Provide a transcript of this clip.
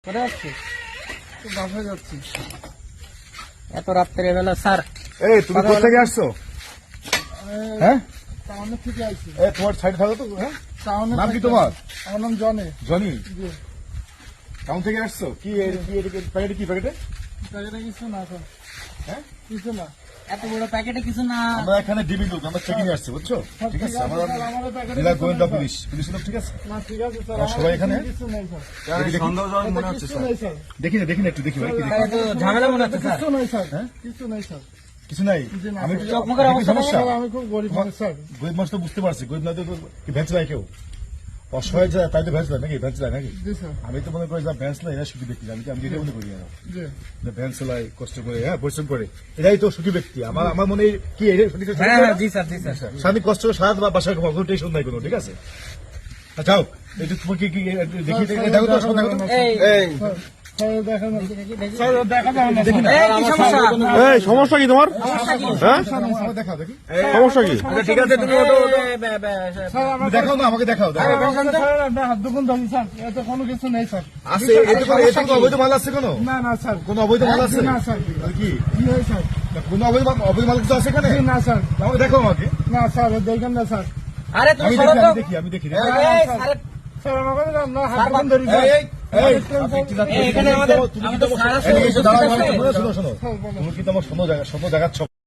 কোথায় যাচ্ছি? বাসায় যাচ্ছি। এত রাত্রে বেলা স্যার? এই তুমি কোথা থেকে আসছো? হ্যাঁ, টাউনের থেকে আইছি। তোমার সাইড থাকো তো। হ্যাঁ, টাউনের নাম কি থেকে- তোমার? আমার নাম জনি। জনি। জি। টাউন থেকে আসছো? কি প্যাকেটে কি প্যাকেটে? প্যাকেটে কিছু না স্যার, হ্যাঁ, কিছু না। এত বড় প্যাকেটে কিছু না। আমরা এখানে ডিবি লোক, আমরা চেকিং আসছে, বুঝছো? ঠিক আছে, আমরা স্যার, আমাদের প্যাকেটে জেলা কিছু গোয়েন্দা নেই, পুলিশ লোক, ঠিক আছে? না, ঠিক আছে স্যার, আর আমার সবাই এখানে? কিছু নেই স্যার। সন্দেহজনক মনে হচ্ছে কিছু নেই স্যার। দেখি না একটু দেখি ভাই, কি দেখি? স্যার, এত ঝামেলা মনে হচ্ছে স্যার। কিছু নেই স্যার, হ্যাঁ? কিছু নেই স্যার। কিছু নাই। জি না, আমি স্যার। চকমকের আমি কি অবস্থা সমস্যা? স্যার, আমি খুব গরিব মানুষ স্যার। গরিব মানুষ তো বুঝতে পারছি, গরিব না তো কি ভ্যান্স নাই কেউ? অসহায় যায় তাই তো ভ্যান্স নাই নাকি? ভ্যান্স নাই নাকি? জি স্যার, আমি তো মনে করি যা ভ্যান্স নাই এরা সুখী ব্যক্তি, আমি যেটা মনে করি। জি। ভ্যান চালায়, কষ্ট করে, হ্যাঁ, পরিশ্রম করে, এরাই তো সুখী ব্যক্তি। আমার মনে হয় কি এটাই সঠিক। হ্যাঁ হ্যাঁ, জি স্যার, জি স্যার। স্বামী কষ্ট করে সারা বা বাসায় ঘুমাও, কোনো টেনশন নাই কোনো, ঠিক আছে? যাও, এটা তোমার কি দেখি দেখো তো, শোনো, দেখো তো। এই স্যার, স্যার, দেখা যাবে না। স্যার, দেখা যাবে না, স্যার। এই, কি সমস্যা? এই সমস্যা কি তোমার? হ্যাঁ, আমাকে দেখাও, দেখি। সমস্যা কি? ঠিক আছে, তুমি ওটো স্যার, আমার দেখাও না, আমাকে দেখাও। স্যার, আপনার হাত দুকুন ধরুন স্যার, এতে কোনো কিছু নেই স্যার। আছে, এতে কোনো অবৈধ মাল আছে কোনো? না না স্যার, কোনো অবৈধ মাল আছে? না স্যার, আর কি কি হয় স্যার? কোনো অবৈধ মাল কিছু আছে এখানে? জি না স্যার, আমাকে দেখো, আমাকে। না স্যার, দেখেন না স্যার। আরে তুমি আমি সরো তো। দেখি। এই, স্যার, স্যার, আমাকে আপনার হাত দুকুন ধরি স্যার। এই, এই, এখানে আমাদের তুমি আমাদের স্যার আছে, এদিকে এসে দাঁড়াও, ঠিক আছে? শোনো। তুমি কিন্তু আমার স্বপ্ন জাগাচ্ছ